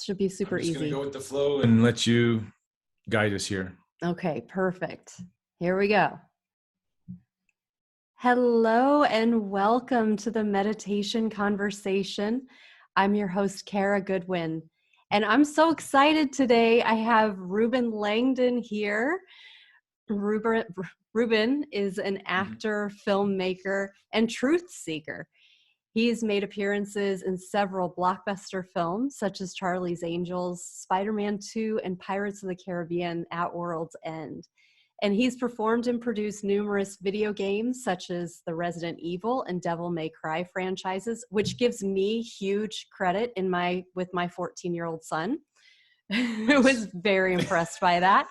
Should be super I'm just easy. going to go with the flow and let you guide us here. Okay, perfect. Here we go. Hello and welcome to the Meditation Conversation. I'm your host, Kara Goodwin, and I'm so excited today. I have Reuben Langdon here. Reuben is an actor, filmmaker, and truth seeker. He's made appearances in several blockbuster films, such as Charlie's Angels, Spiderman 2, and Pirates of the Caribbean at World's End. And he's performed and produced numerous video games, such as the Resident Evil and Devil May Cry franchises, which gives me huge credit with my 14-year-old son, who was very impressed by that.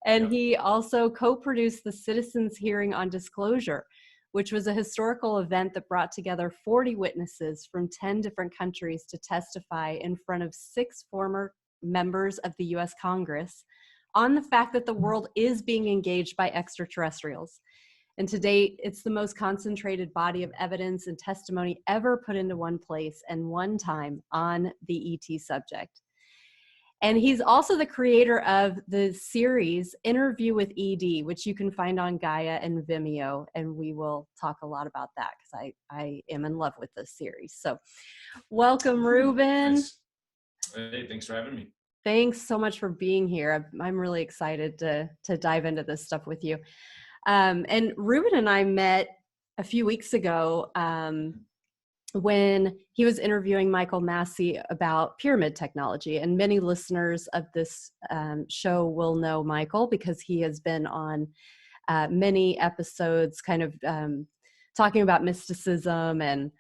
And he also co-produced the Citizens Hearing on Disclosure, which was a historical event that brought together 40 witnesses from 10 different countries to testify in front of 6 former members of the US Congress on the fact that the world is being engaged by extraterrestrials. And to date, it's the most concentrated body of evidence and testimony ever put into one place and one time on the ET subject. And he's also the creator of the series Interview with ED, which you can find on Gaia and Vimeo. And we will talk a lot about that because I am in love with this series. So welcome, Reuben. Nice. Hey, thanks for having me. Thanks so much for being here. I'm really excited to dive into this stuff with you. And Reuben and I met a few weeks ago when he was interviewing Michael Massey about pyramid technology. And many listeners of this show will know Michael because he has been on many episodes kind of talking about mysticism and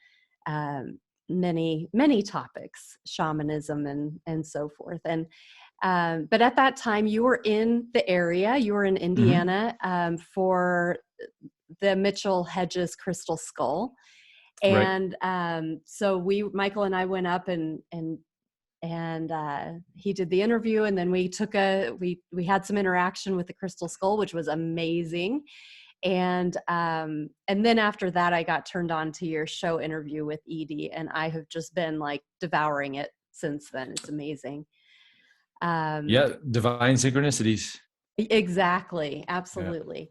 many topics, shamanism and so forth. And but at that time you were in the area, you were in Indiana for the Mitchell Hedges Crystal Skull. And so Michael and I went up and he did the interview, and then we had some interaction with the Crystal Skull, which was amazing. And then after that, I got turned on to your show Interview with ED, and I have just been like devouring it since then. It's amazing. Divine synchronicities. Exactly. Absolutely. Yeah.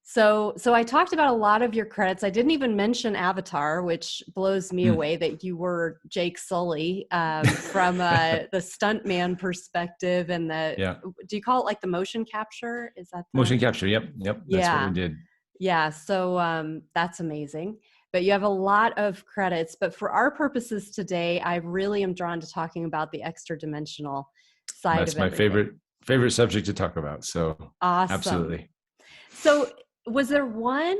So I talked about a lot of your credits. I didn't even mention Avatar, which blows me away that you were Jake Sully from the stuntman perspective and do you call it like the motion capture? Is that motion capture? Yep. That's what we did. Yeah. So that's amazing. But you have a lot of credits. But for our purposes today, I really am drawn to talking about the extra dimensional side of it. That's my favorite subject to talk about. So awesome. Absolutely. So was there one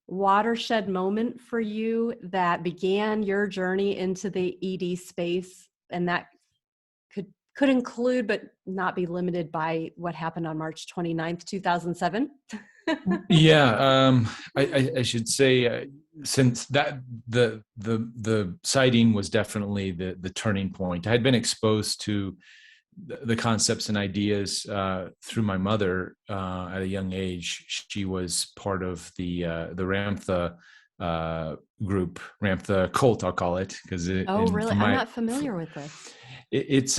watershed moment for you that began your journey into the ED space, and that could include but not be limited by what happened on March 29th, 2007? I should say since that the sighting was definitely the turning point. I had been exposed to the concepts and ideas through my mother at a young age. She was part of the Ramtha group, Ramtha cult, I'll call it. Really? I'm not familiar with this. It's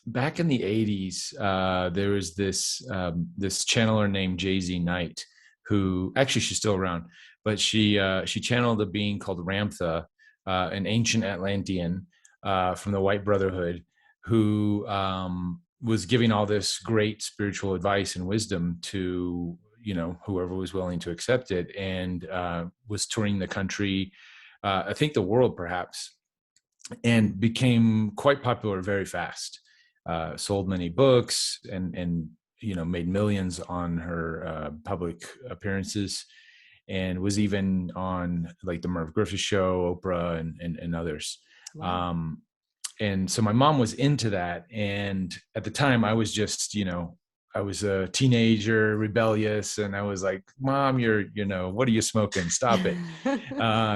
back in the 80s. There was this channeler named Jay-Z Knight, who actually she's still around, but she channeled a being called Ramtha, an ancient Atlantean from the White Brotherhood, who was giving all this great spiritual advice and wisdom to, whoever was willing to accept it, and was touring the country, I think the world perhaps, and became quite popular very fast. Sold many books and made millions on her public appearances, and was even on like the Merv Griffith Show, Oprah, and others. Wow. And so my mom was into that. And at the time I was just, I was a teenager, rebellious. And I was like, Mom, what are you smoking? Stop it.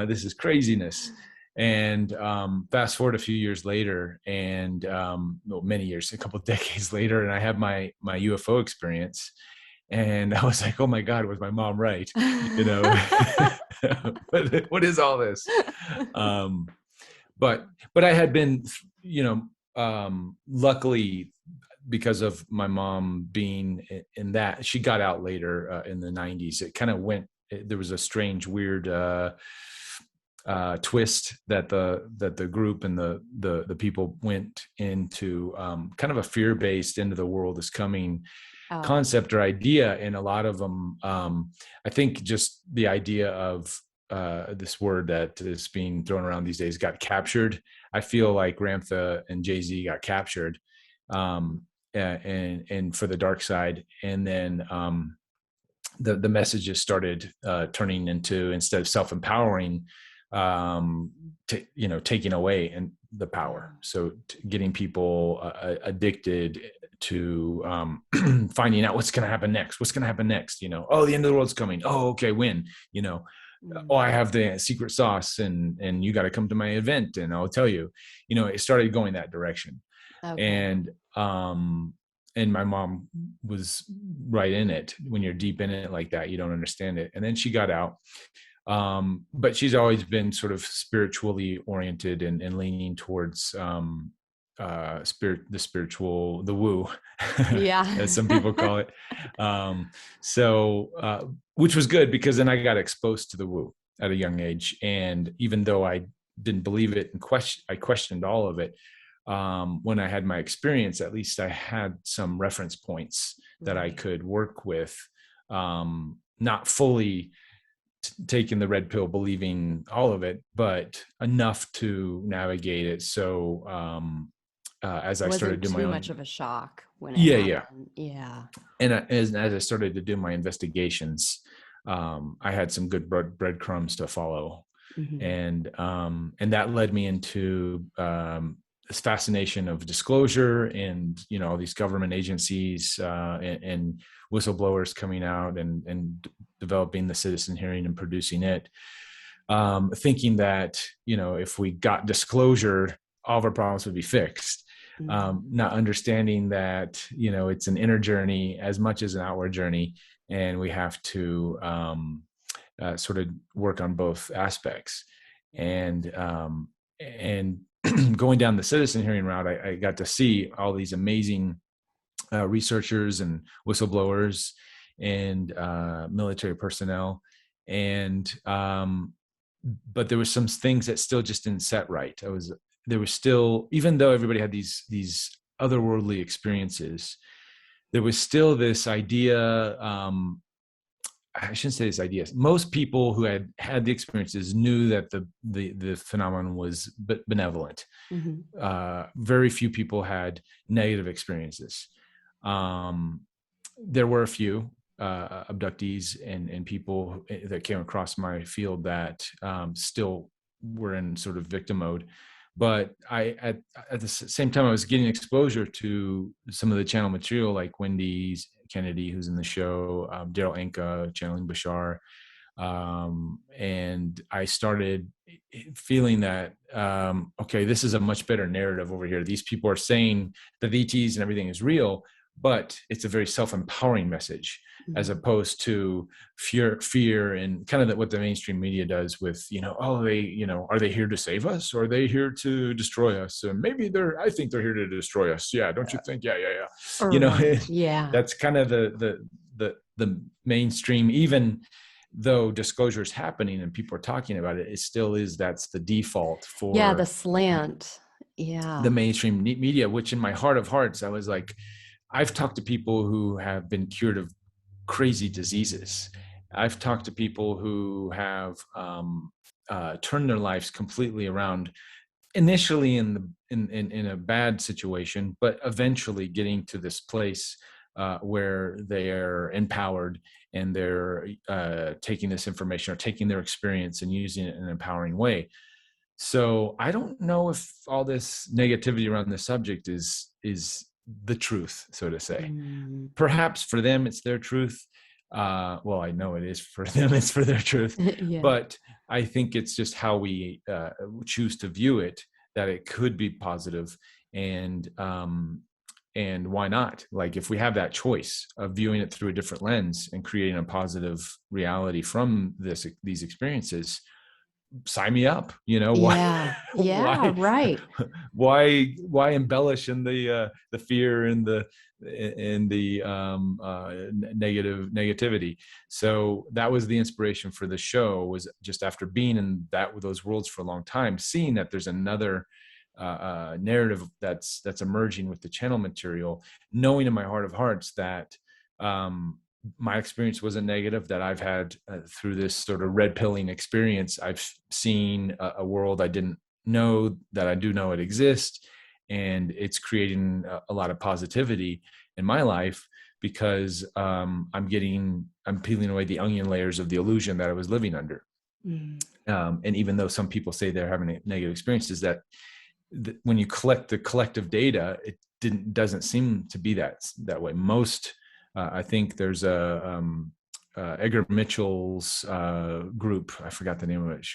This is craziness. And fast forward a few years later and many years, a couple of decades later, and I have my UFO experience. And I was like, oh my God, was my mom right? What is all this? But I had been, luckily, because of my mom being in that, she got out later in the 90s. It kind of there was a strange, weird twist that the group and the people went into, kind of a fear-based into the world is coming concept or idea. And a lot of them, I think just the idea of this word that is being thrown around these days, got captured. I feel like Ramtha and Jay-Z got captured, and for the dark side. And then the messages started turning into, instead of self-empowering, taking away and the power. So getting people addicted to finding out what's going to happen next. What's going to happen next? Oh, the end of the world's coming. Oh, okay, when? Oh, I have the secret sauce, and you got to come to my event, and I'll tell you. It started going that direction, and my mom was right in it. When you're deep in it like that, you don't understand it. And then she got out. But she's always been sort of spiritually oriented and leaning towards the spiritual, the woo, as some people call it. Which was good, because then I got exposed to the woo at a young age. And even though I didn't believe it and I questioned all of it, when I had my experience, at least I had some reference points that I could work with, not fully taking the red pill, believing all of it, but enough to navigate it. So as I started doing my own, much of a shock when it happened. Yeah. And as I started to do my investigations, I had some good breadcrumbs to follow, and that led me into this fascination of disclosure, and all these government agencies and whistleblowers coming out and developing the citizen hearing and producing it, thinking that if we got disclosure, all of our problems would be fixed. Not understanding that it's an inner journey as much as an outward journey, and we have to sort of work on both aspects. And going down the citizen hearing route, I got to see all these amazing researchers and whistleblowers and military personnel, and but there were some things that still just didn't set right. There was still, even though everybody had these otherworldly experiences, there was still this idea. I shouldn't say this idea. Most people who had the experiences knew that the phenomenon was benevolent. Very few people had negative experiences. There were a few abductees and people that came across my field that still were in sort of victim mode. But at the same time, I was getting exposure to some of the channel material, like Wendy Kennedy, who's in the show, Daryl Anka channeling Bashar. And I started feeling that, okay, this is a much better narrative over here. These people are saying that the ETs and everything is real, but it's a very self-empowering message, as opposed to fear and kind of what the mainstream media does with, are they here to save us, or are they here to destroy us? And maybe I think they're here to destroy us. Yeah. Don't you think? Yeah. Yeah. That's kind of the mainstream, even though disclosure is happening and people are talking about it, it still is, that's the default for the slant. Yeah. The mainstream media, which in my heart of hearts, I was like, I've talked to people who have been cured of crazy diseases. I've talked to people who have turned their lives completely around, initially in a bad situation, but eventually getting to this place where they are empowered, and they're taking this information or taking their experience and using it in an empowering way. So I don't know if all this negativity around this subject is the truth, so to say. Perhaps for them it's their truth. Well, I know it is for them, it's for their truth. But I think it's just how we choose to view it, that it could be positive, and why not? Like, if we have that choice of viewing it through a different lens and creating a positive reality from these experiences, sign me up. Yeah. Yeah. Why Right. why embellish in the fear and the negativity. So that was the inspiration for the show, was just after being in those worlds for a long time, seeing that there's another narrative that's emerging with the channel material, knowing in my heart of hearts that my experience wasn't negative, that I've had through this sort of red pilling experience, I've seen a world I didn't know that I do know it exists. And it's creating a lot of positivity in my life, because I'm peeling away the onion layers of the illusion that I was living under. And even though some people say they're having negative experiences, that when you collect the collective data, it doesn't seem to be that way. Most, I think there's Edgar Mitchell's group, I forgot the name of it,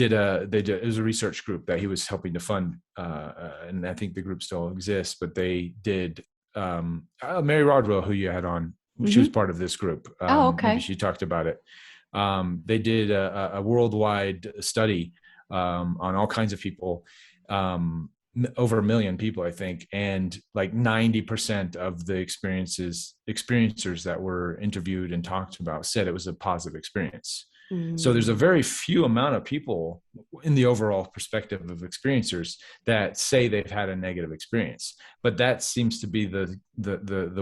it was a research group that he was helping to fund, and I think the group still exists, but they did, Mary Rodwell, who you had on, she was part of this group. Oh, okay. Maybe she talked about it. They did a worldwide study on all kinds of people, over 1 million people, I think, and like 90% of the experiencers that were interviewed and talked about said it was a positive experience. So there's a very few amount of people in the overall perspective of experiencers that say they've had a negative experience, but that seems to be the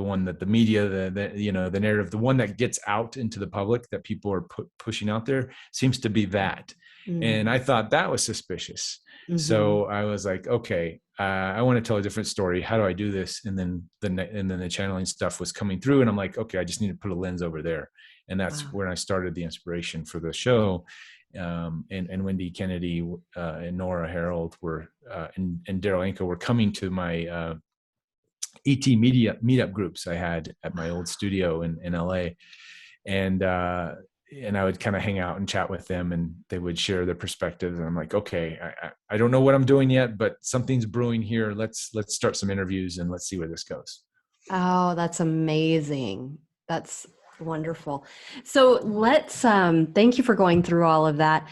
one that the media, the narrative, the one that gets out into the public, that people are pushing out there, seems to be that. And I thought that was suspicious. So I was like, okay, I want to tell a different story. How do I do this? And then the channeling stuff was coming through, and I'm like, okay, I just need to put a lens over there. And that's when I started the inspiration for the show. And Wendy Kennedy and Nora Harold were, and Daryl Anka were coming to my ET media meetup groups I had at my old studio in LA. And I would kind of hang out and chat with them, and they would share their perspectives. And I'm like, okay, I don't know what I'm doing yet, but something's brewing here. Let's start some interviews and let's see where this goes. Oh, that's amazing. That's wonderful. So let's thank you for going through all of that.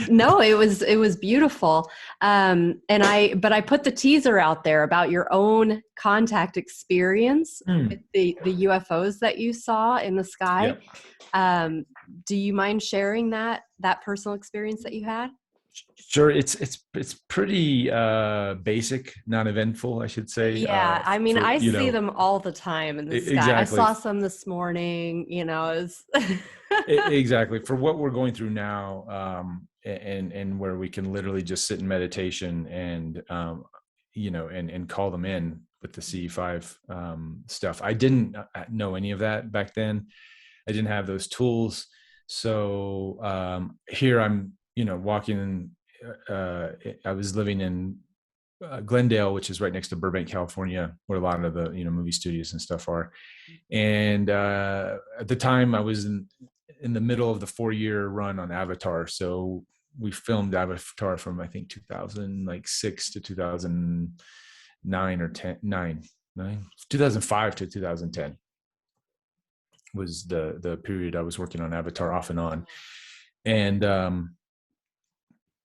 No, it was beautiful. But I put the teaser out there about your own contact experience with the UFOs that you saw in the sky. Yep. Do you mind sharing that personal experience that you had? Sure. It's pretty basic, non-eventful, I should say. Yeah, I mean, I see them all the time in the sky. Exactly. I saw some this morning. Exactly. For what we're going through now, and where we can literally just sit in meditation and and call them in with the CE5 stuff. I didn't know any of that back then. I didn't have those tools. So here I'm, walking. I was living in Glendale, which is right next to Burbank, California, where a lot of the movie studios and stuff are. And at the time, I was in the middle of the 4-year run on Avatar. So we filmed Avatar from, I think, 2006 to 2009 or 2005 to 2010 was the period I was working on Avatar off and on. And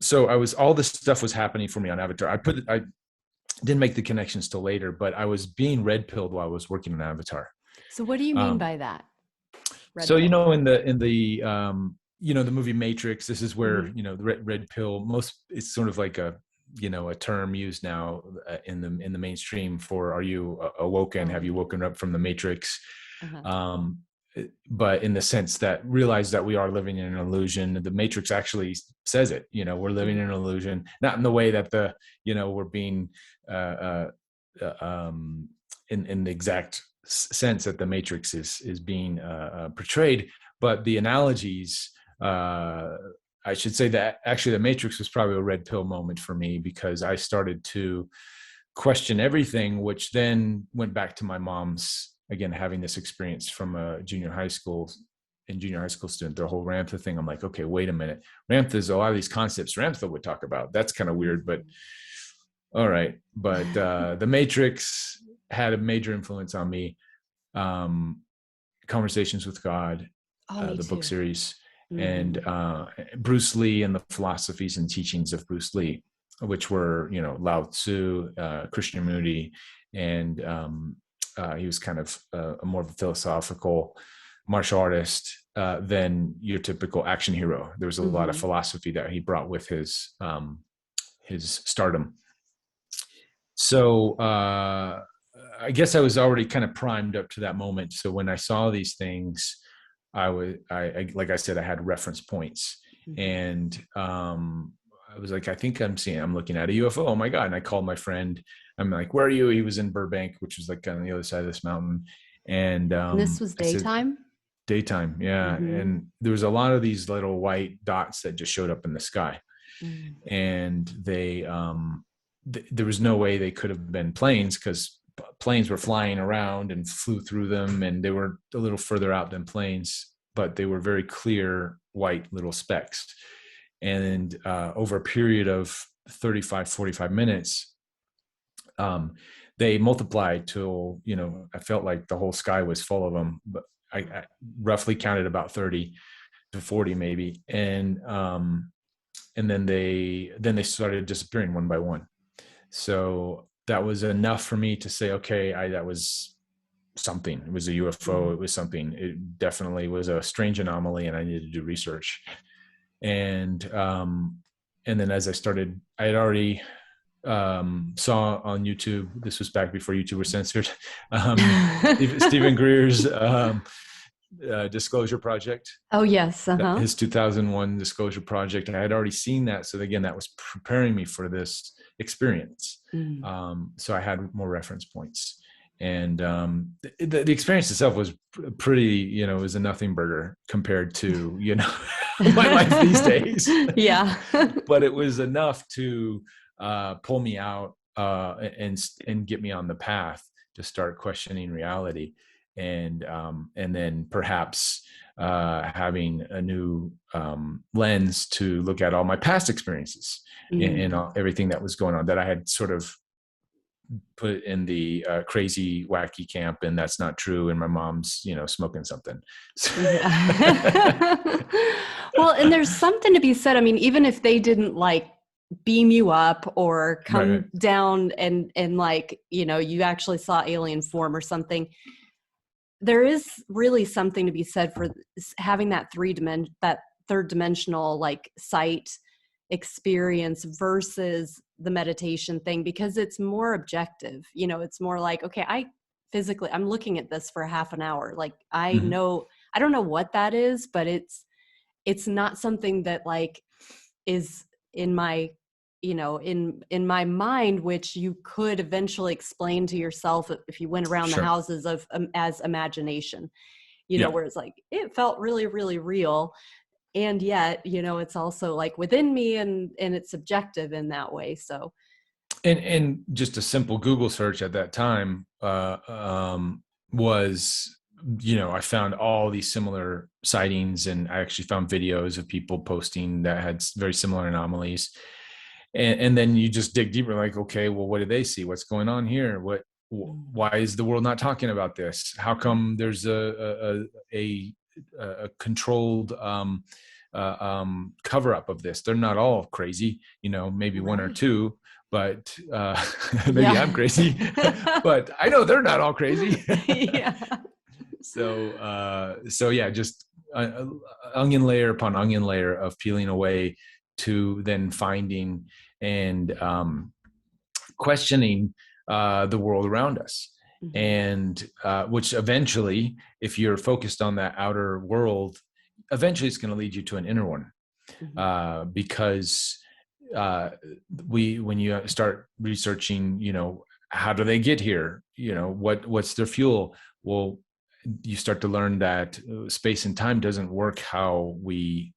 so all this stuff was happening for me on Avatar. I didn't make the connections till later, but I was being red pilled while I was working on Avatar. So what do you mean by that? In the movie Matrix, this is where, the red pill, it's sort of like a term used now in the mainstream for, are you awoken? Have you woken up from the Matrix? But in the sense that realize that we are living in an illusion. The Matrix actually says it, we're living in an illusion, not in the way that we're being in the exact sense that the Matrix is being portrayed, but the analogies, I should say that actually the Matrix was probably a red pill moment for me, because I started to question everything, which then went back to my mom's, again, having this experience from a junior high school student, the whole Ramtha thing. I'm like, okay, wait a minute. Ramtha is a lot of these concepts Ramtha would talk about. That's kind of weird, but all right. But the Matrix had a major influence on me. Conversations with God, the book series, and Bruce Lee and the philosophies and teachings of Bruce Lee, which were, Lao Tzu, Krishnamurti, and he was kind of a more of a philosophical martial artist than your typical action hero. There was a lot of philosophy that he brought with his stardom. So I guess I was already kind of primed up to that moment. So when I saw these things, I like I said, I had reference points, and I was like, I think I'm looking at a UFO. Oh my God. And I called my friend. I'm like, where are you? He was in Burbank, which was like on the other side of this mountain. And this was daytime? Daytime. Yeah. And there was a lot of these little white dots that just showed up in the sky. And they, there was no way they could have been planes, because planes were flying around and flew through them, and they were a little further out than planes, but they were very clear white little specks. And over a period of 45 minutes, they multiplied till, I felt like the whole sky was full of them, but I roughly counted about 30 to 40 maybe. And then they started disappearing one by one. So that was enough for me to say, okay, that was something. It was a UFO. It was something. It definitely was a strange anomaly, and I needed to do research. And then as I had already saw on YouTube, this was back before YouTube was censored, Stephen Greer's Disclosure Project. Oh yes. His 2001 Disclosure Project. I had already seen that. So again, that was preparing me for this experience. So I had more reference points, and the experience itself was pretty, it was a nothing burger compared to, my life these days. Yeah. But it was enough to pull me out and get me on the path to start questioning reality. And then perhaps having a new lens to look at all my past experiences and everything that was going on that I had sort of put in the crazy, wacky camp, and that's not true. And my mom's, smoking something. Well, and there's something to be said. I mean, even if they didn't beam you up or come down and you actually saw alien form or something, there is really something to be said for having that third dimensional sight experience versus the meditation thing, because it's more objective. It's more like, okay, I'm looking at this for half an hour. I don't know what that is, but it's not something that is in my in my mind, which you could eventually explain to yourself if you went around the houses as imagination, where it's it felt really, really real. And yet, it's also within me, and it's subjective in that way. So, and just a simple Google search at that time was, I found all these similar sightings, and I actually found videos of people posting that had very similar anomalies. And then you just dig deeper, okay, well, what did they see? What's going on here? Why is the world not talking about this? How come there's a controlled cover up of this? They're not all crazy, maybe one or two, but maybe I'm crazy, but I know they're not all crazy. So yeah, just onion layer upon onion layer of peeling away to then finding and questioning the world around us. And which eventually, if you're focused on that outer world, eventually it's going to lead you to an inner one. Because when you start researching, how do they get here? What's their fuel? Well, you start to learn that space and time doesn't work how we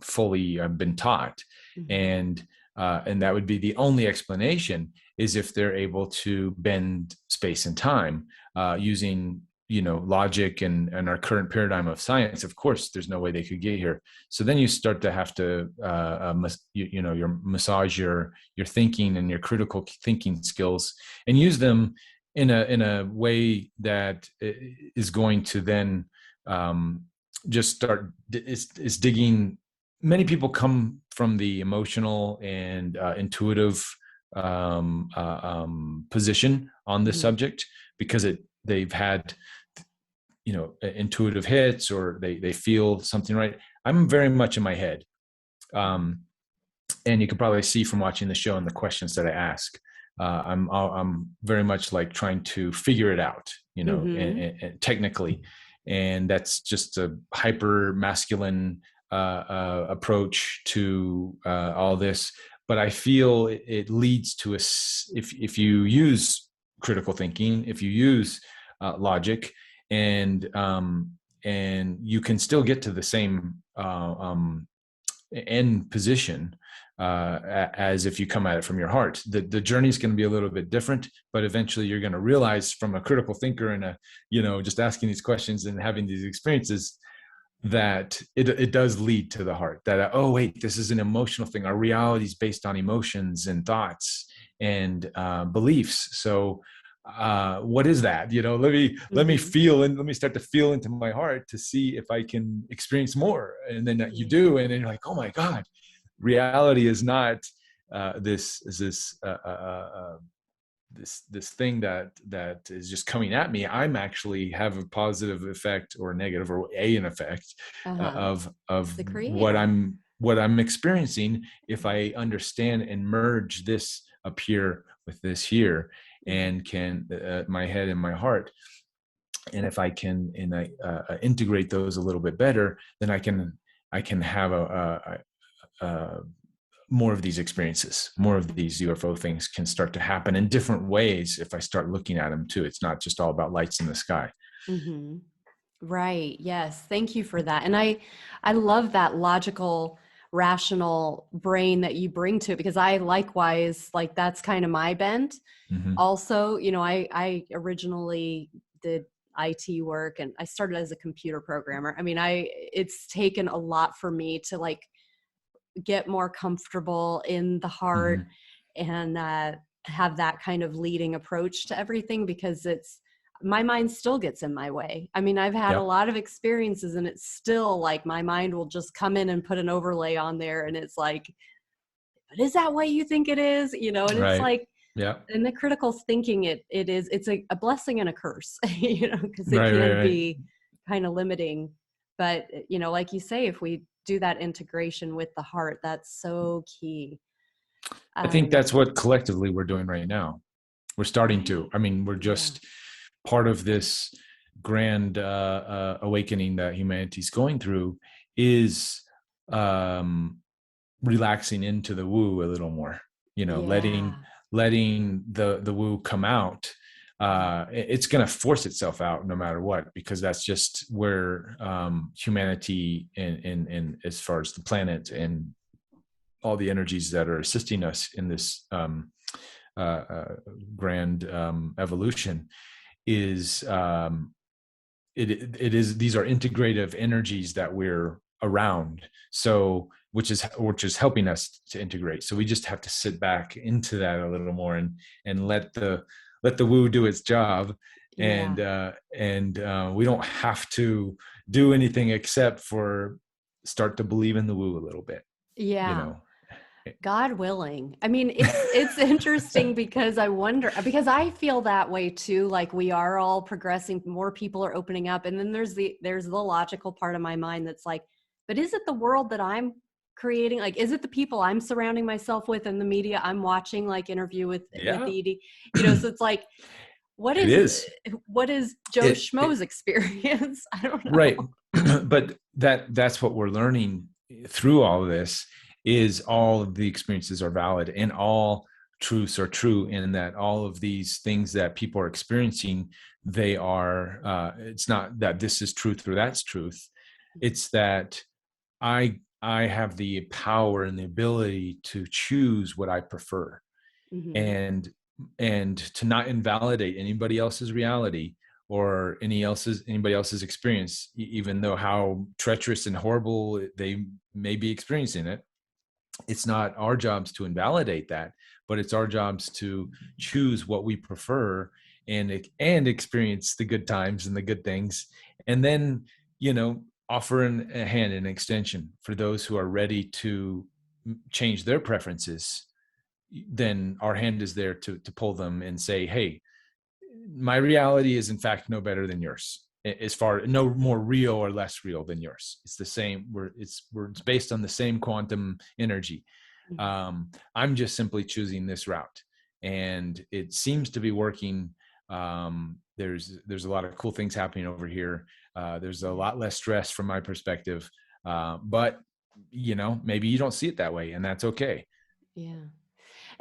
fully have been taught. And that would be the only explanation, is if they're able to bend space and time using, logic and our current paradigm of science. Of course, there's no way they could get here. So then you start to have to, massage your thinking and your critical thinking skills, and use them in a way that is going to then just start is digging. Many people come from the emotional and intuitive position on this Mhm. subject because they've had intuitive hits, or they feel something right. I'm very much in my head, and you can probably see from watching the show and the questions that I ask. I'm very much like trying to figure it out, Mhm. and technically, and that's just a hyper masculine approach to all this. But I feel it leads to if you use critical thinking, if you use logic, and you can still get to the same end position as if you come at it from your heart. The journey is going to be a little bit different, but eventually you're going to realize, from a critical thinker and just asking these questions and having these experiences, that it does lead to the heart. That oh wait, this is an emotional thing. Our reality is based on emotions and thoughts and beliefs. So what is that? Let me Mhm. feel, and let me start to feel into my heart to see if I can experience more. And then you Yeah. do, and then you're like, oh my God, reality is not this thing that is just coming at me. I'm actually have a positive effect, or negative, or an effect Uh-huh. of The what creator. I'm experiencing, if I understand and merge this up here with this here, Mhm. and can my head and my heart. And if I can, and I integrate those a little bit better, then I can have a more of these experiences, more of these UFO things can start to happen in different ways if I start looking at them too. It's not just all about lights in the sky. Mhm. Right. Yes. Thank you for that. And I love that logical, rational brain that you bring to it, because I likewise, like, that's kind of my bent. Mm-hmm. Also, I originally did IT work, and I started as a computer programmer. I mean, it's taken a lot for me to, like, get more comfortable in the heart, Mm-hmm. and have that kind of leading approach to everything, because my mind still gets in my way. I mean, I've had a Yep. lot of experiences, and it's still like my mind will just come in and put an overlay on there, and it's like, but is that what you think it is? And it's Right. like, Yep. in the critical thinking, it's a blessing and a curse, because it Right. Right. can Right. be kind of limiting. But like you say, if we do that integration with the heart, that's so key. I think um that's what collectively we're doing right now. We're starting to. right. I mean, we're Yeah. just part of this grand awakening that humanity's going through, is um, relaxing into the woo a little more. Letting Yeah. the woo come out. Yeah. It's going to force itself out no matter what, because that's just where humanity, and as far as the planet and all the energies that are assisting us in this uh, uh, grand evolution is. It is, these are integrative energies that we're around, so which is helping us to integrate. So we just have to sit back into that a little more, and let the woo do its job. Yeah. And we don't have to do anything except for start to believe in the woo a little bit, you Yeah. know. God willing. I mean, it's interesting, because I wonder, because I feel that way too. Like, we are all progressing, more people are opening up, and then there's the logical part of my mind that's like, but is it the world that I'm creating? Like, is it the people I'm surrounding myself with, and the media I'm watching, like Interview with Yeah. Edie? So it's like, what It is is. what is Joe It Schmo's experience? I don't Right. know. But that's what we're learning through all of this, is all of the experiences are valid, and all truths are true, and that all of these things that people are experiencing, they are it's not that this is truth or that's truth. It's that I have the power and the ability to choose what I prefer, Hmm. and to not invalidate anybody else's reality, or anybody else's experience, even though how treacherous and horrible they may be experiencing it. It's not our jobs to invalidate that, but it's our jobs to choose what we prefer, and experience the good times and the good things. And then, you know offer a hand, an extension for those who are ready to change their preferences, then our hand is there to pull them and say, hey, my reality is in fact no better than yours, as far no more real or less real than yours. It's the same. It's based on the same quantum energy. I'm just simply choosing this route, and it seems to be working. There's a lot of cool things happening over here. There's a lot less stress from my perspective, but maybe you don't see it that way, and that's okay. Yeah.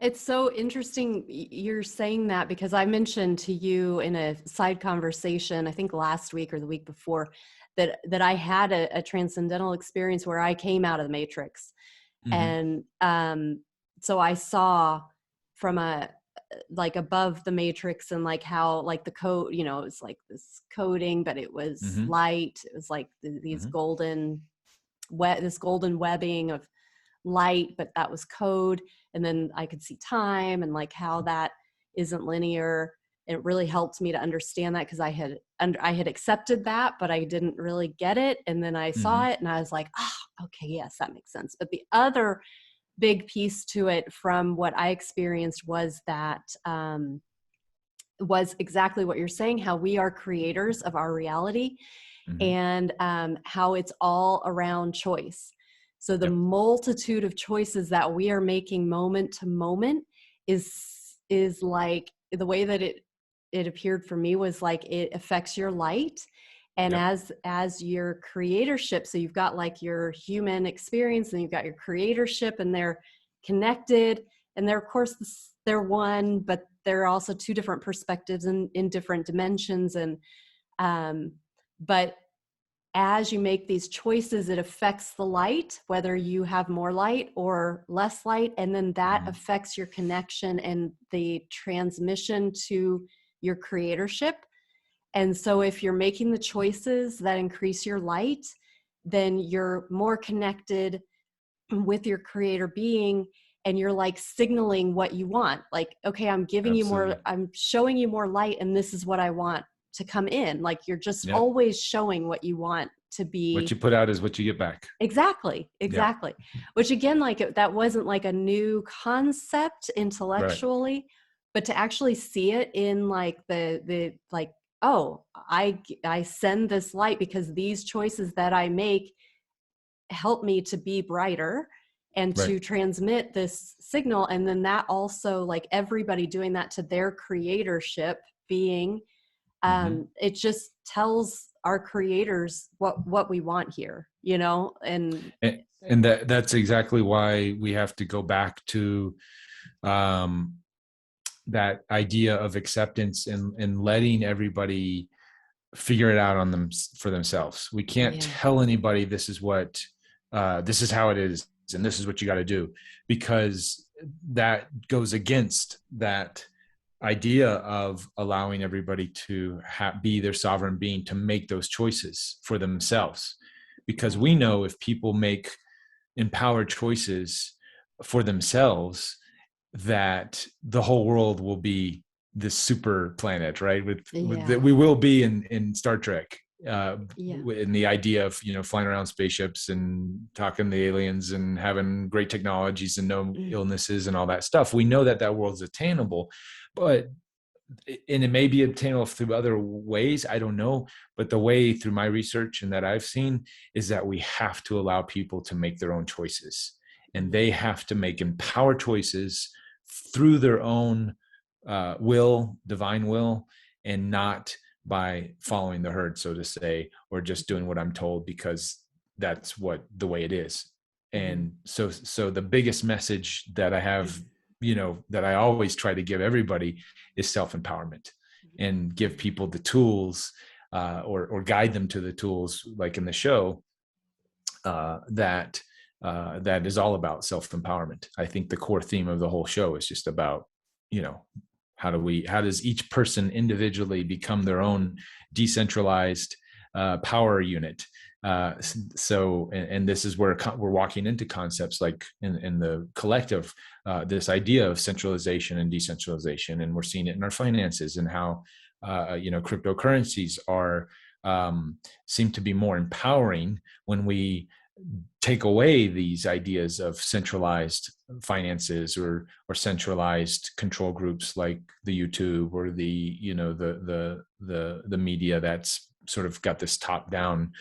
It's so interesting you're saying that, because I mentioned to you in a side conversation, I think last week or the week before, that I had a transcendental experience where I came out of the matrix. Mm-hmm. And so I saw from a like above the matrix, and like how like the code, it was like this coding, but it was Mm-hmm. light. It was like these Mm-hmm. this golden webbing of light, but that was code. And then I could see time and like how that isn't linear. It really helped me to understand that, because I had accepted that, but I didn't really get it. And then I Mm-hmm. saw it and I was like, oh, okay, yes, that makes sense. But the other big piece to it from what I experienced was that was exactly what you're saying, how we are creators of our reality, Mm-hmm. and how it's all around choice. So the Yep. multitude of choices that we are making moment to moment is like, the way that it appeared for me was like it affects your light. And Yep. as your creatorship, so you've got like your human experience and you've got your creatorship, and they're connected, and they're, of course, they're one, but they're also two different perspectives in different dimensions. And but as you make these choices, it affects the light, whether you have more light or less light, and then that Mm-hmm. affects your connection and the transmission to your creatorship. And so if you're making the choices that increase your light, then you're more connected with your creator being, and you're like signaling what you want. Like, okay, I'm giving you more, Absolutely. I'm showing you more light, and this is what I want to come in. Like, you're just Yep. always showing what you want to What you be. put out is what you get back. Exactly. Yep. Which again, like that wasn't like a new concept Right. intellectually, but to actually see it in like the like, oh, I send this light because these choices that I make help me to be brighter and Right. to transmit this signal. And then that also, like everybody doing that to their creatorship being, Mm-hmm. it just tells our creators what we want here, and And that's exactly why we have to go back to um, that idea of acceptance and letting everybody figure it out on them for themselves. We can't yeah, tell anybody this is how it is, and this is what you got to do, because that goes against that idea of allowing everybody to be their sovereign being, to make those choices for themselves. Because right, we know if people make empowered choices for themselves, that the whole world will be this super planet, right? With that yeah, we will be in Star Trek, yeah, in the idea of flying around spaceships and talking to the aliens and having great technologies and no mm, illnesses and all that stuff. We know that world's attainable, but and it may be obtainable through other ways, I don't know, but the way through my research and that I've seen is that we have to allow people to make their own choices, and mm, they have to make empowered choices through their own will, divine will, and not by following the herd, so to say, or just doing what I'm told because that's what the way it is. mm, And so the biggest message that I have, that I always try to give everybody is self-empowerment, and give people the tools, or guide them to the tools, like in the show, that is all about self-empowerment. I think the core theme of the whole show is just about, how does each person individually become their own decentralized power unit. And this is where we're walking into concepts like in the collective, this idea of centralization and decentralization, and we're seeing it in our finances, and how cryptocurrencies are seem to be more empowering when we take away these ideas of centralized finances or centralized control groups like the YouTube or the the media that's sort of got this top down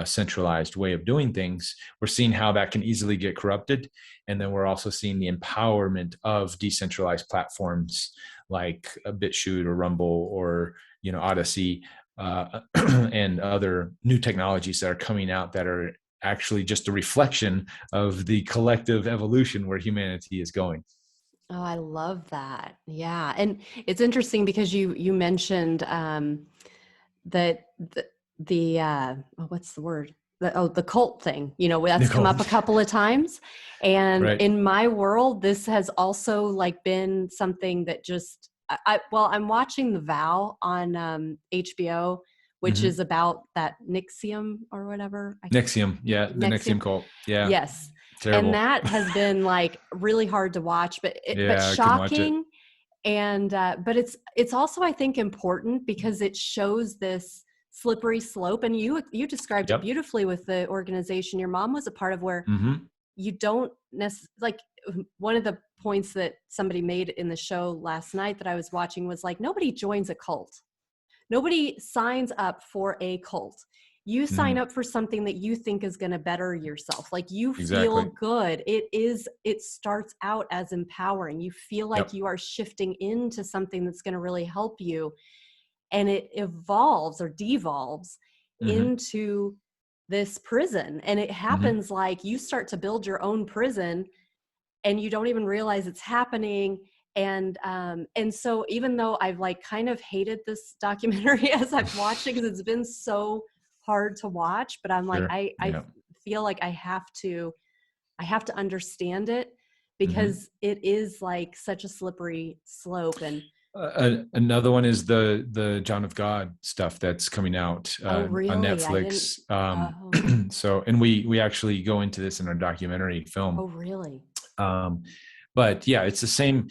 centralized way of doing things. We're seeing how that can easily get corrupted, and then we're also seeing the empowerment of decentralized platforms like a BitChute or Rumble or Odyssey and other new technologies that are coming out that are actually just a reflection of the collective evolution where humanity is going. Oh, I love that. Yeah. And it's interesting because you mentioned that what's the word? The cult thing, that's come up a couple of times. And right. in my world, this has also like been something that just, I'm watching The Vow on HBO, which is about that Nixium or whatever. Nixium. Yeah. The Nixium cult. Yeah. Yes. Terrible. And that has been like really hard to watch, but shocking. And but it's also, I think, important because it shows this slippery slope. And you described it beautifully with the organization your mom was a part of, where you don't like, one of the points that somebody made in the show last night that I was watching was like, nobody joins a cult. Nobody signs up for a cult. You sign up for something that you think is going to better yourself. Like you feel good. It starts out as empowering. You feel like you are shifting into something that's going to really help you. And it evolves or devolves into this prison. And it happens like you start to build your own prison and you don't even realize it's happening. And so even though I've like kind of hated this documentary as I've watched it, because it's been so hard to watch, but I'm like, I feel like I have to understand it, because it is like such a slippery slope. And another one is the John of God stuff that's coming out on Netflix. So, and we actually go into this in our documentary film. Oh, really? But yeah, it's the same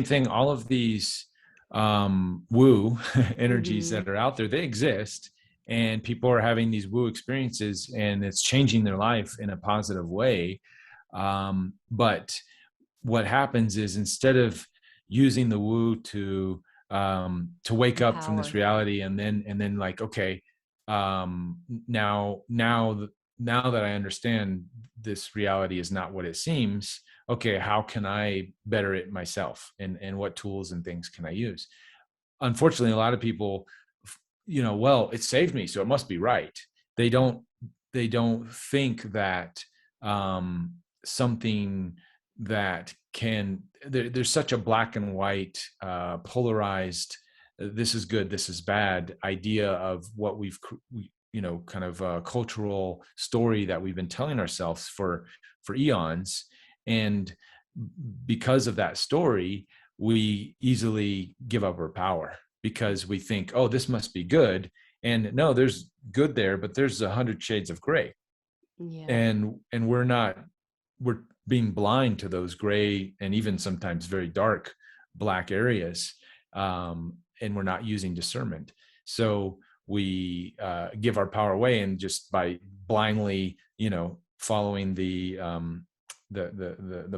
thing. All of these woo energies that are out there, they exist, and people are having these woo experiences, and it's changing their life in a positive way. But what happens is, instead of using the woo to wake up from this reality, and then like, okay, now that I understand this reality is not what it seems, okay, how can I better it myself, and what tools and things can I use? Unfortunately, a lot of people, well, it saved me, so it must be right. They don't think that something that there's such a black and white, polarized, this is good, this is bad idea of what we've kind of a cultural story that we've been telling ourselves for eons. And because of that story, we easily give up our power, because we think, oh, this must be good. And no, there's good there, but there's 100 shades of gray. And we're being blind to those gray and even sometimes very dark black areas. And we're not using discernment. So we give our power away, and just by blindly, following the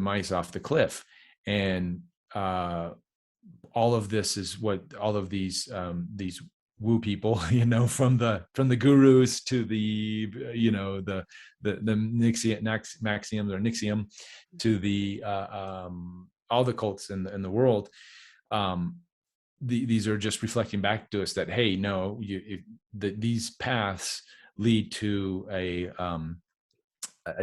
mice off the cliff. And all of this is what all of these woo people, from the gurus to the Maxiums or Nixium, to the all the cults in the world. These are just reflecting back to us that, hey, no, these paths lead to a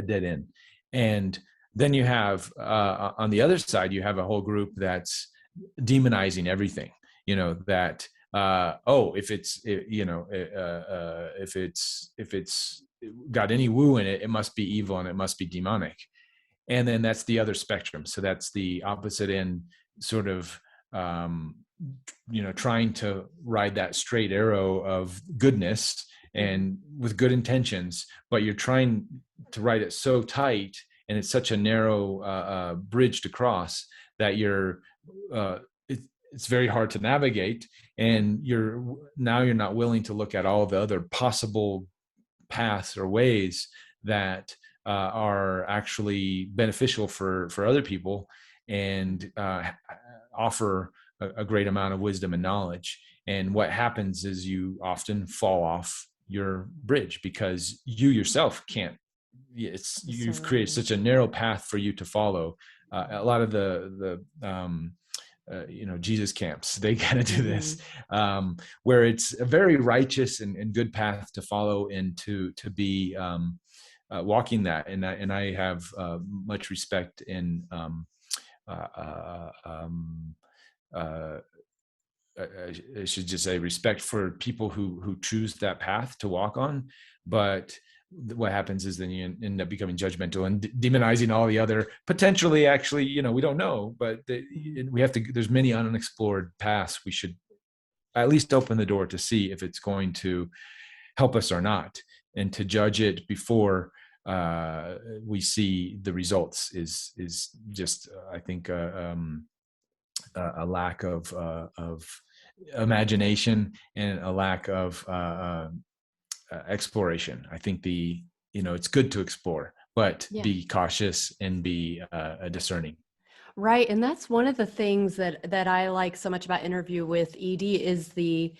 dead end. And then you have on the other side, you have a whole group that's demonizing everything. That if it's got any woo in it, it must be evil and it must be demonic. And then that's the other spectrum. So that's the opposite end, sort of trying to ride that straight arrow of goodness and with good intentions, but you're trying to ride it so tight, and it's such a narrow bridge to cross, that it's very hard to navigate, and you're not willing to look at all the other possible paths or ways that are actually beneficial for other people, and offer a great amount of wisdom and knowledge. And what happens is you often fall off your bridge because you yourself can't. You've created such a narrow path for you to follow. A lot of the Jesus camps, they kind of do this, where it's a very righteous and good path to follow, and to be walking that. And I have much respect in I should just say respect for people who choose that path to walk on. But what happens is then you end up becoming judgmental and demonizing all the other potentially, actually, we don't know, but we have to, there's many unexplored paths. We should at least open the door to see if it's going to help us or not, and to judge it before we see the results is just, I think, a lack of imagination, and a lack of exploration. I think it's good to explore, but be cautious and be discerning. Right. And that's one of the things that I like so much about Interview with ED is the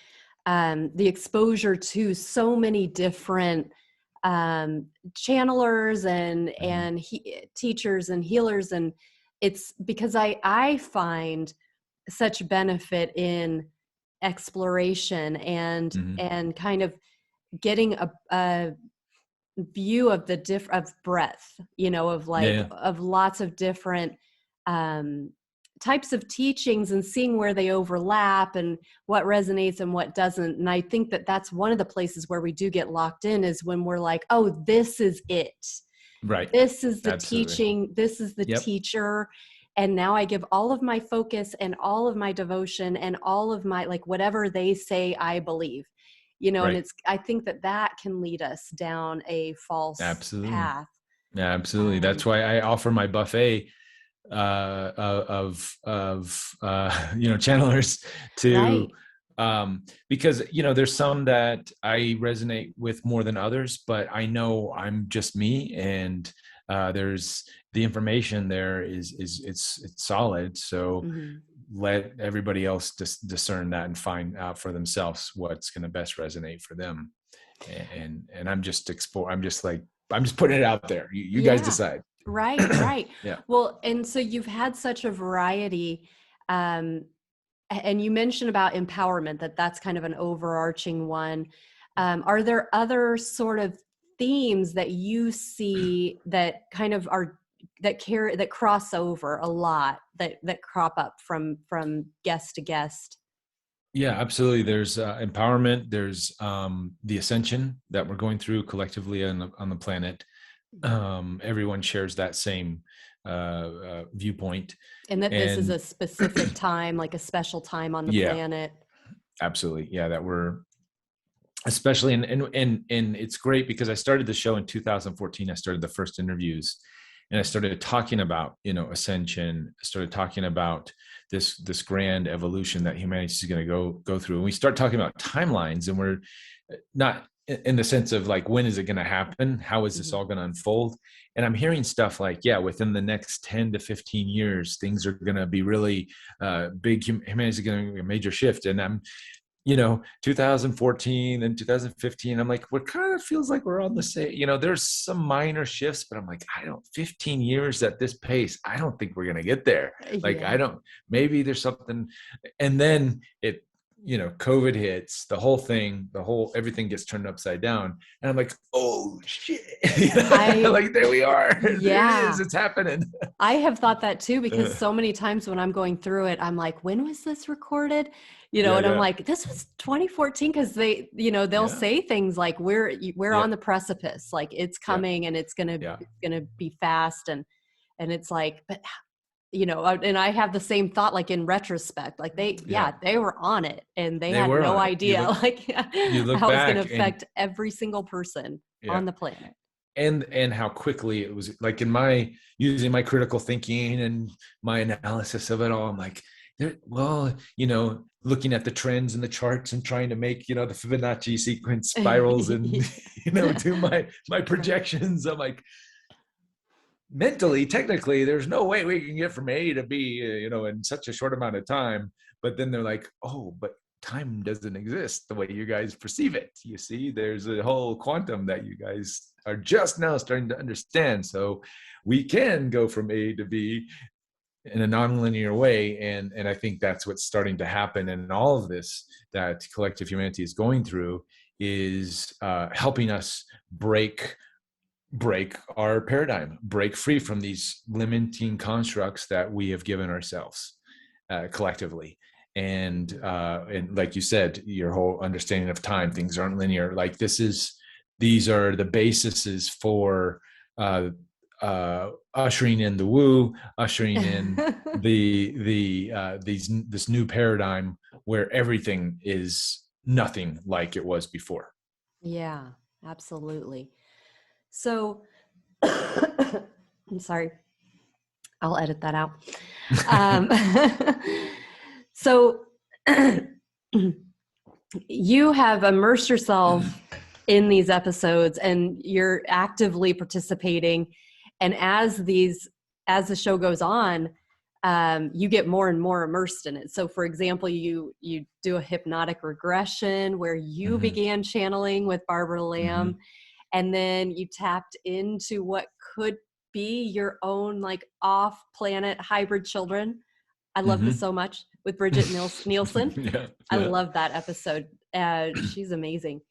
exposure to so many different channelers and teachers and healers. And it's because I find such benefit in exploration and kind of getting a view of of breadth, of lots of different types of teachings, and seeing where they overlap and what resonates and what doesn't. And I think that that's one of the places where we do get locked in, is when we're like, oh, this is it. Right. This is the teaching. This is the teacher. And now I give all of my focus and all of my devotion and all of my, whatever they say, I believe, and I think that can lead us down a false path. Yeah, absolutely. That's why I offer my buffet of channelers to, because, there's some that I resonate with more than others, but I know I'm just me, and there's the information there it's solid. So let everybody else discern that and find out for themselves what's going to best resonate for them. And I'm just putting it out there. You guys decide. Right. Yeah. Well, and so you've had such a variety, and you mentioned about empowerment, that's kind of an overarching one. Are there other sort of themes that you see that kind of that cross over a lot, that crop up from guest to guest? Yeah, absolutely. There's empowerment. There's the ascension that we're going through collectively on the planet. Everyone shares that same viewpoint, and this is a specific time, like a special time on the planet. Absolutely. Yeah, that we're especially, and it's great because I started the show in 2014. I started the first interviews, and I started talking about, ascension. I started talking about this grand evolution that humanity is going to go through. And we start talking about timelines, and we're not in the sense of when is it going to happen? How is this all going to unfold? And I'm hearing stuff like, within the next 10 to 15 years, things are going to be really big. Humanity is going to be a major shift. And I'm, 2014 and 2015, I'm like, what kind of feels like we're on the same, there's some minor shifts, but I'm like, 15 years at this pace, I don't think we're going to get there. Maybe there's something. And then COVID hits, everything gets turned upside down. And I'm like, oh shit. There we are. Yeah. There it is. It's happening. I have thought that too, because so many times when I'm going through it, I'm like, when was this recorded? I'm like, this was 2014. Cause they'll say things like, we're on the precipice, like it's coming and it's going to be fast. And it's like, but and I have the same thought, in retrospect, they were on it and they had no idea how it was going to affect every single person on the planet. And how quickly it was, using my critical thinking and my analysis of it all, I'm like, well, looking at the trends and the charts and trying to make, the Fibonacci sequence spirals and, do my projections. I'm like, mentally, technically, there's no way we can get from A to B, in such a short amount of time. But then they're like, oh, but time doesn't exist the way you guys perceive it. You see, there's a whole quantum that you guys are just now starting to understand. So we can go from A to B in a nonlinear way. And I think that's what's starting to happen. And all of this that collective humanity is going through is helping us break our paradigm, break free from these limiting constructs that we have given ourselves collectively. And like you said, your whole understanding of time, things aren't linear. Like these are the bases for ushering in the woo, ushering in this new paradigm where everything is nothing like it was before. Yeah, absolutely. So, I'm sorry, I'll edit that out. So, you have immersed yourself in these episodes and you're actively participating. And as the show goes on, you get more and more immersed in it. So for example, you do a hypnotic regression where you began channeling with Barbara Lamb, and then you tapped into what could be your own like off-planet hybrid children. I love this so much with Bridget Nielsen. Yeah. I love that episode. She's amazing.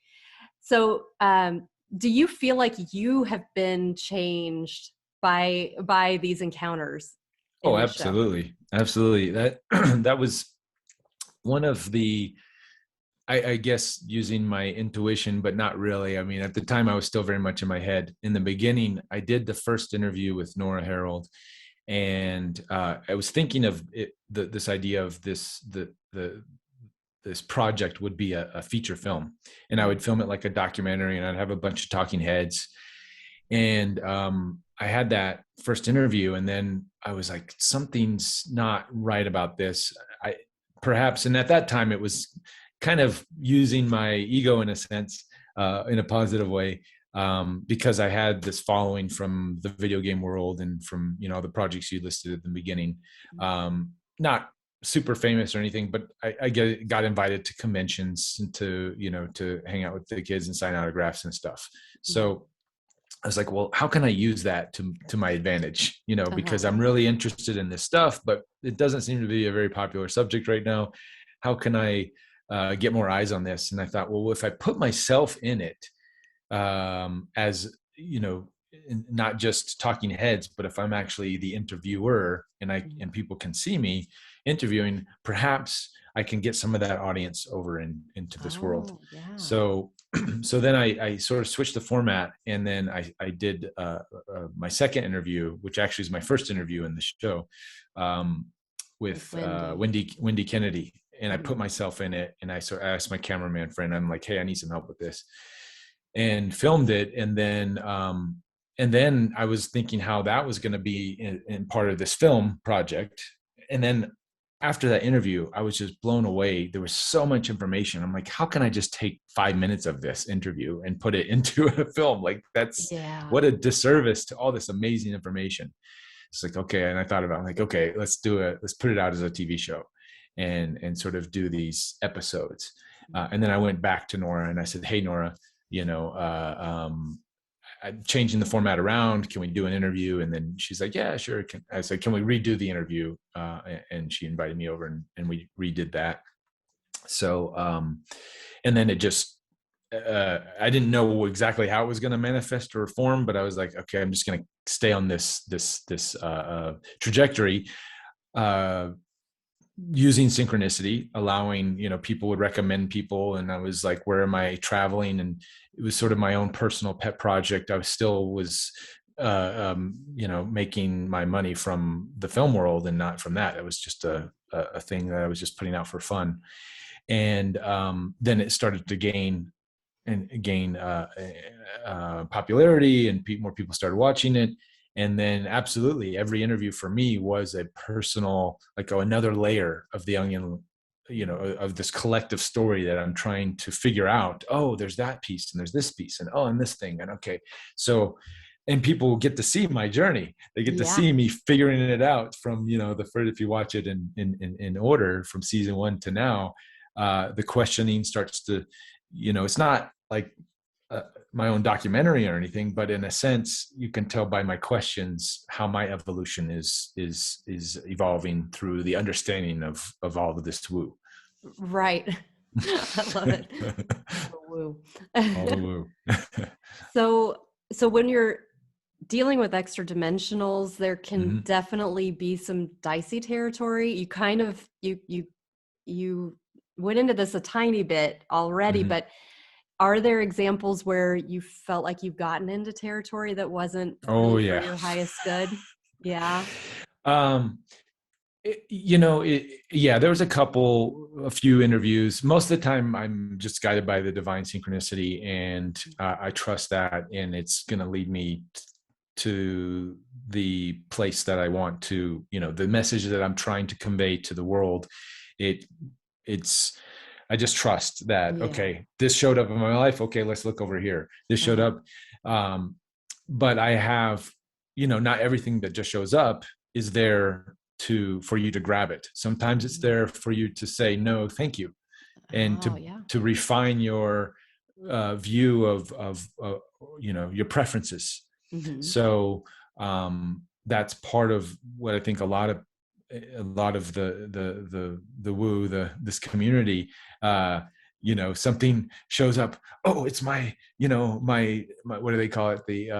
So do you feel like you have been changed by these encounters? Oh, absolutely. Absolutely. That was one of the, I guess, using my intuition, but not really. I mean, at the time I was still very much in my head. In the beginning, I did the first interview with Nora Harold, and I was thinking of this idea of this project would be a feature film, and I would film it like a documentary, and I'd have a bunch of talking heads. And I had that first interview, and then I was like, something's not right about this. Perhaps, and at that time it was kind of using my ego in a sense, in a positive way, because I had this following from the video game world and from, the projects you listed at the beginning. Not super famous or anything, but I got invited to conventions and to hang out with the kids and sign autographs and stuff. So I was like, well, how can I use that to my advantage? Because I'm really interested in this stuff, but it doesn't seem to be a very popular subject right now. How can I get more eyes on this? And I thought, well, if I put myself in it, as not just talking heads, but if I'm actually the interviewer and people can see me interviewing, perhaps I can get some of that audience over into this world. Yeah. So then I sort of switched the format, and then I did my second interview, which actually is my first interview in the show, with Wendy Kennedy. And I put myself in it, and I asked my cameraman friend, I'm like, hey, I need some help with this, and filmed it. And then I was thinking how that was going to be in part of this film project. And then after that interview, I was just blown away. There was so much information. I'm like, how can I just take 5 minutes of this interview and put it into a film? Like, that's what a disservice to all this amazing information. It's like, okay. And I thought about it, I'm like, okay, let's put it out as a TV show and sort of do these episodes. And then I went back to Nora and I said, hey, Nora, I'm changing the format around. Can we do an interview? And then she's like, yeah, sure. I said, can we redo the interview? And she invited me over and we redid that. So, and then it just, I didn't know exactly how it was going to manifest or form, but I was like, okay, I'm just going to stay on this trajectory, using synchronicity, allowing, people would recommend people. And I was like, where am I traveling? And it was sort of my own personal pet project. I still was, making my money from the film world and not from that. It was just a thing that I was just putting out for fun. And then it started to gain popularity, and more people started watching it. And then absolutely every interview for me was a personal, like, another layer of the onion, of this collective story that I'm trying to figure out. Oh, there's that piece, and there's this piece, and and this thing, and okay. So, and people get to see my journey. They get to Yeah. see me figuring it out from, the first, if you watch it in order from season 1 to now, the questioning starts to, it's not like my own documentary or anything, but in a sense, you can tell by my questions how my evolution is evolving through the understanding of all of this woo. Right. I love it. Woo. All the woo. So when you're dealing with extra dimensionals, there can Mm-hmm. definitely be some dicey territory. You kind of you went into this a tiny bit already, Mm-hmm. but are there examples where you felt like you've gotten into territory that wasn't Oh really for yeah. your highest good? Yeah. um yeah, there was a few interviews. Most of the time I'm just guided by the divine synchronicity, and I trust that, and it's going to lead me to the place that I want to, the message that I'm trying to convey to the world. It's I just trust that, Yeah. okay, this showed up in my life, okay, let's look over here. This showed Uh-huh. up. But I have, not everything that just shows up is there for you to grab it. Sometimes it's there for you to say no, thank you, and Oh, yeah. to refine your view of your preferences. Mm-hmm. So that's part of what I think a lot of the woo, this community, something shows up. Oh, it's my, my what do they call it, the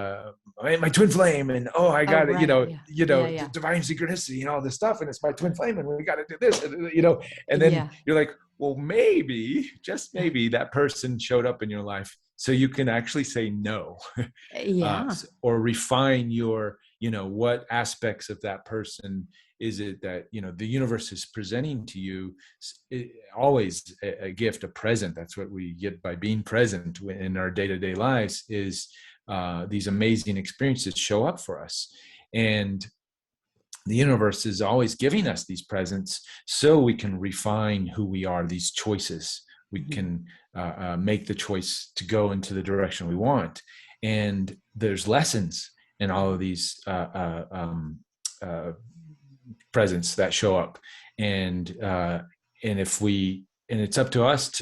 my twin flame, and oh, I Oh, got it, right. Yeah. Yeah. the Yeah. divine synchronicity and all this stuff, and it's my twin flame, and we got to do this, and then Yeah. you're like, well, maybe, just maybe, that person showed up in your life so you can actually say no. Yeah. Or refine your, what aspects of that person is it that, the universe is presenting to you. Always a gift, a present. That's what we get by being present in our day-to-day lives, is these amazing experiences show up for us. And the universe is always giving us these presents so we can refine who we are, these choices. We Mm-hmm. can make the choice to go into the direction we want. And there's lessons in all of these presents that show up. And and it's up to us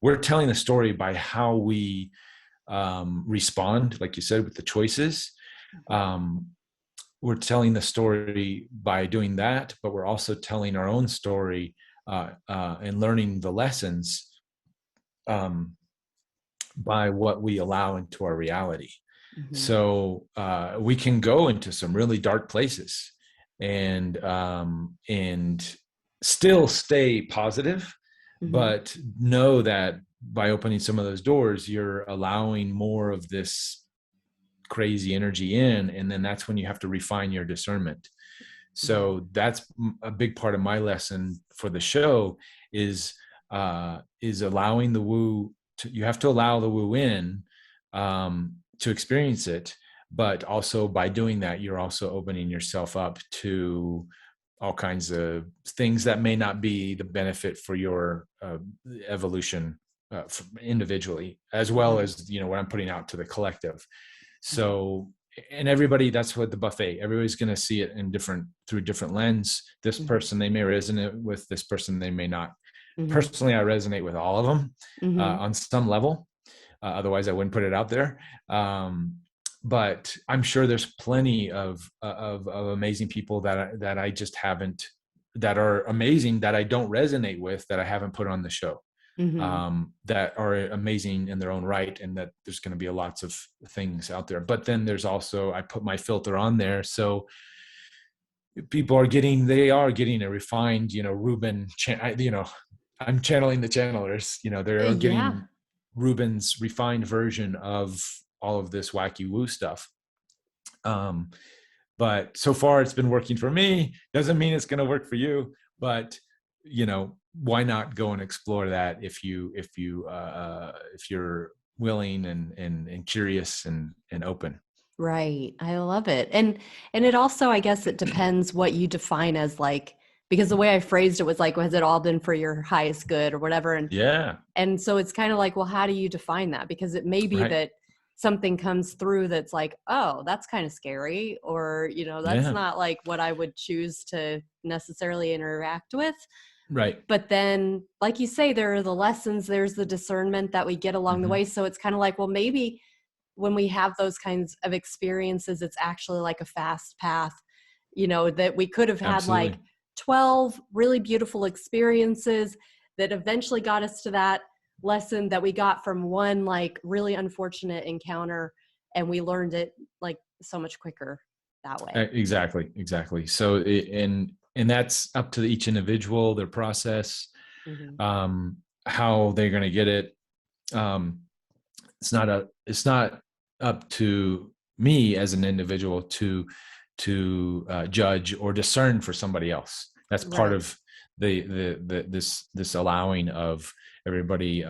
we're telling the story by how we respond, like you said, with the choices. We're telling the story by doing that, but we're also telling our own story and learning the lessons by what we allow into our reality. Mm-hmm. So we can go into some really dark places and still stay positive, Mm-hmm. but know that by opening some of those doors, you're allowing more of this crazy energy in, and then that's when you have to refine your discernment. Yeah. So that's a big part of my lesson for the show, is allowing the woo you have to allow the woo in to experience it, but also by doing that, you're also opening yourself up to all kinds of things that may not be the benefit for your evolution individually, as well Right. as what I'm putting out to the collective. Right. So, and everybody, that's what the buffet, everybody's going to see it through different lens. This Mm-hmm. person they may resonate with, this person they may not. Mm-hmm. Personally, I resonate with all of them Mm-hmm. on some level. Otherwise I wouldn't put it out there. But I'm sure there's plenty of amazing people that I just haven't, that are amazing, that I don't resonate with, that I haven't put on the show. Mm-hmm. That are amazing in their own right, and that there's going to be lots of things out there. But then there's also, I put my filter on there, so people are getting a refined, Reuben, I'm channeling the channelers, they're Yeah. getting Reuben's refined version of all of this wacky woo stuff. But so far it's been working for me. Doesn't mean it's going to work for you, but why not go and explore that if you're willing and curious and open. Right. I love it. And it also, I guess it depends what you define as like, because the way I phrased it was like, has it all been for your highest good or whatever? Yeah. And so it's kind of like, well, how do you define that? Because it may be Right. that something comes through that's like, oh, that's kind of scary, or, you know, that's Yeah. not like what I would choose to necessarily interact with. Right. But then, like you say, there are the lessons, there's the discernment that we get along the Hmm. way. So it's kind of like, well, maybe when we have those kinds of experiences, it's actually like a fast path, you know, that we could have had Absolutely. like 12 really beautiful experiences that eventually got us to that lesson that we got from one like really unfortunate encounter, and we learned it like so much quicker that way. Exactly. Exactly. So, and that's up to each individual, their process, Hmm. um, how they're going to get it. Um, it's not up to me as an individual to judge or discern for somebody else. That's part Right. of this allowing of everybody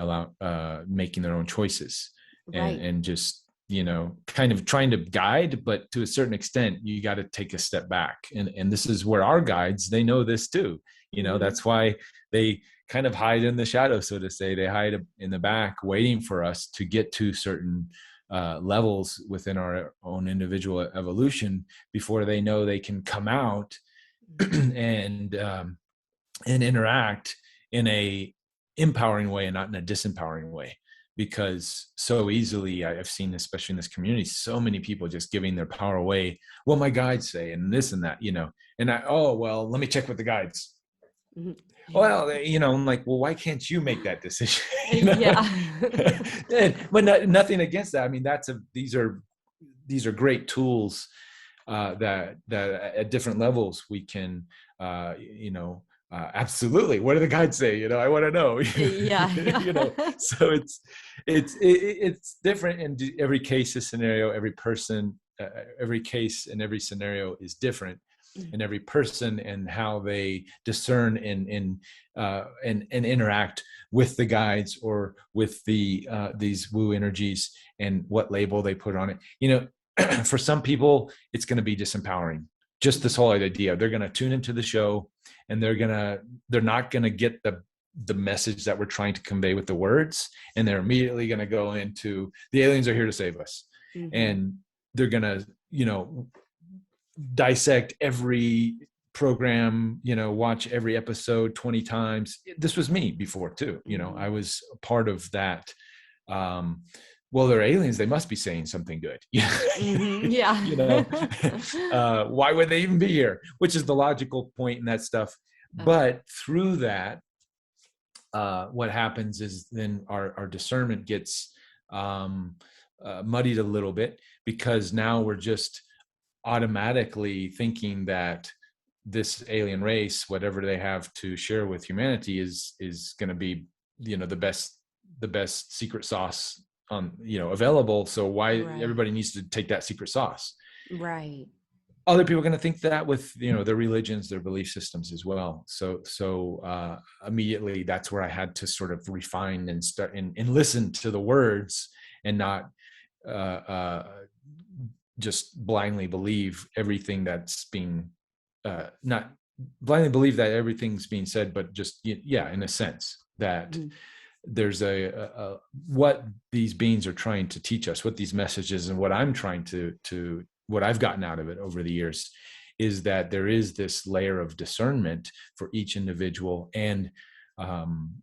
making their own choices, and Right. and just, you know, kind of trying to guide, but to a certain extent you got to take a step back, and this is where our guides, they know this too, you know. Hmm. That's why they kind of hide in the shadows, so to say. They hide in the back, waiting for us to get to certain levels within our own individual evolution before they know they can come out and and interact in a empowering way and not in a disempowering way. Because so easily, I've seen, especially in this community, so many people just giving their power away. Well, my guides say, and this and that, you know. And oh well, let me check with the guides. Hmm. Well, you know, I'm like, well, why can't you make that decision? You know. Yeah. But nothing against that. I mean, these are great tools, that at different levels we can, you know, absolutely. What do the guides say? You know, I want to know. Yeah. You know, Yeah. so it's different in every case, a scenario, every person, every case and every scenario is different, and every person and how they discern and interact with the guides or with these woo energies, and what label they put on it. You know, for some people, it's going to be disempowering. Just this whole idea, they're going to tune into the show, and they're not going to get the message that we're trying to convey with the words, and they're immediately going to go into the aliens are here to save us, Hmm. and they're going to, you know, dissect every program, you know, watch every episode 20 times. This was me before too, you know. Hmm. I was a part of that. um well, they're aliens, they must be saying something good. Hmm. Yeah. You know. Why would they even be here, which is the logical point and that stuff. But through that, what happens is then our discernment gets muddied a little bit, because now we're just automatically thinking that this alien race, whatever they have to share with humanity, is going to be, you know, the best secret sauce on, you know, available. So why Right. everybody needs to take that secret sauce. Right. Other people are going to think that with, you know, their religions, their belief systems as well. So immediately, that's where I had to sort of refine and start and listen to the words, and not uh, uh, just blindly believe everything that's being, not blindly believe that everything's being said, but just, yeah, in a sense that Mhm. there's what these beings are trying to teach us, what these messages, and what I'm trying to what I've gotten out of it over the years, is that there is this layer of discernment for each individual, um,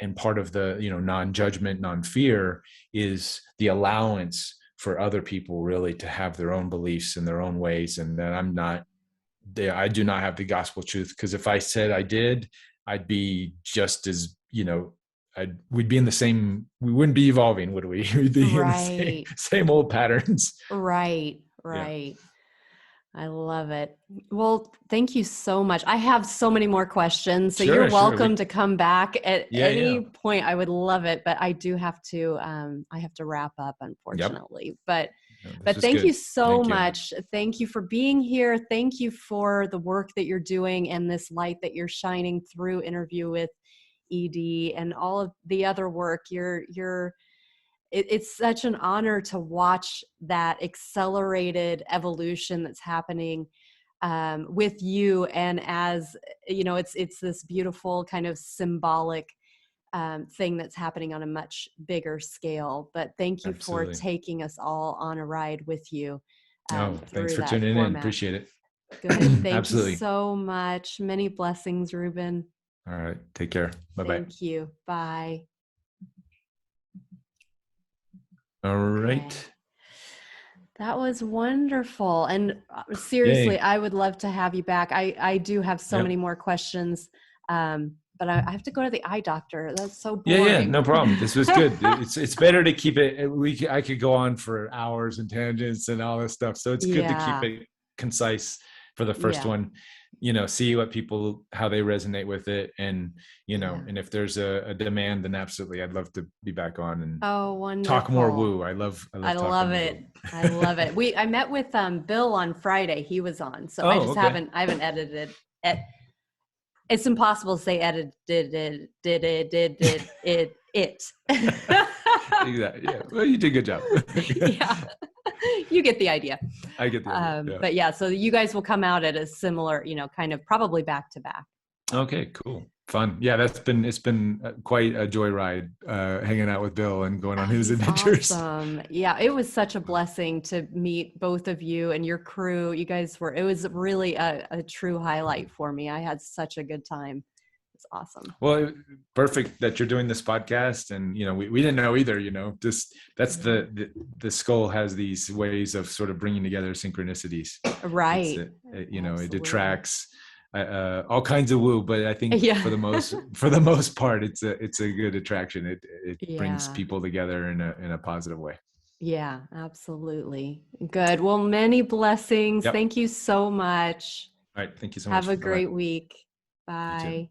and part of the, you know, non-judgment, non-fear, is the allowance for other people really to have their own beliefs and their own ways, and that I'm not there. I do not have the gospel truth, because if I said I did, I'd be just as, you know, we'd be in the same, we wouldn't be evolving, would we? We'd be in the same Right. same old patterns. Right. Yeah. Right. I love it. Well, thank you so much. I have so many more questions, so you're Sure. welcome to come back at Yeah. any point. I would love it, but I do have to I have to wrap up, Yep. unfortunately. No, this But was thank you good. so Thank you. much. Thank you for being here. Thank you for the work that you're doing and this light that you're shining through Interview with ED and all of the other work. You're it's such an honor to watch that accelerated evolution that's happening with you. And as you know, it's this beautiful kind of symbolic thing that's happening on a much bigger scale. But thank you for Absolutely. taking us all on a ride with you Oh, thanks through for that tuning in. format. Appreciate it. Good. Thank you Absolutely. so much. Many blessings, Reuben. All right. Take care. Bye-bye. Thank you. Bye. All Okay. right. That was wonderful. And seriously, Yay. I would love to have you back. I do have so Yep. many more questions, but I have to go to the eye doctor. That's so Yeah, boring. no problem. This was good. It's better to keep it. I could go on for hours and tangents and all this stuff. So it's good to keep Yeah. it concise for the first Yeah. one. See what people, how they resonate with it, and Yeah. and if there's a demand, then absolutely, I'd love to be back on and Oh, talk more wonderful. woo. I love I talking love more it. woo. I love it. I met with Bill on Friday. He was on. So I Oh, just okay. I haven't edited it. It's impossible to say edited it. Exactly. Yeah. Well, you did a good job. Yeah. You get the idea. I get the idea. Yeah. But yeah, so you guys will come out at a similar, kind of probably back to back. Okay, cool. Fun. Yeah, it's been quite a joyride hanging out with Bill and going on his He's adventures. awesome. Yeah, it was such a blessing to meet both of you and your crew. You guys it was really a true highlight for me. I had such a good time. It's awesome. Well, perfect that you're doing this podcast, and we didn't know either. Just that's Yeah. the skull has these ways of sort of bringing together synchronicities. Right. It attracts all kinds of woo, but I think Yeah. for the most part, it's a good attraction. It brings Yeah. people together in a positive way. Yeah, absolutely. Good. Well, many blessings. Yep. Thank you so much. All right. Thank you so Have much. a Bye bye. great week. You too. Bye.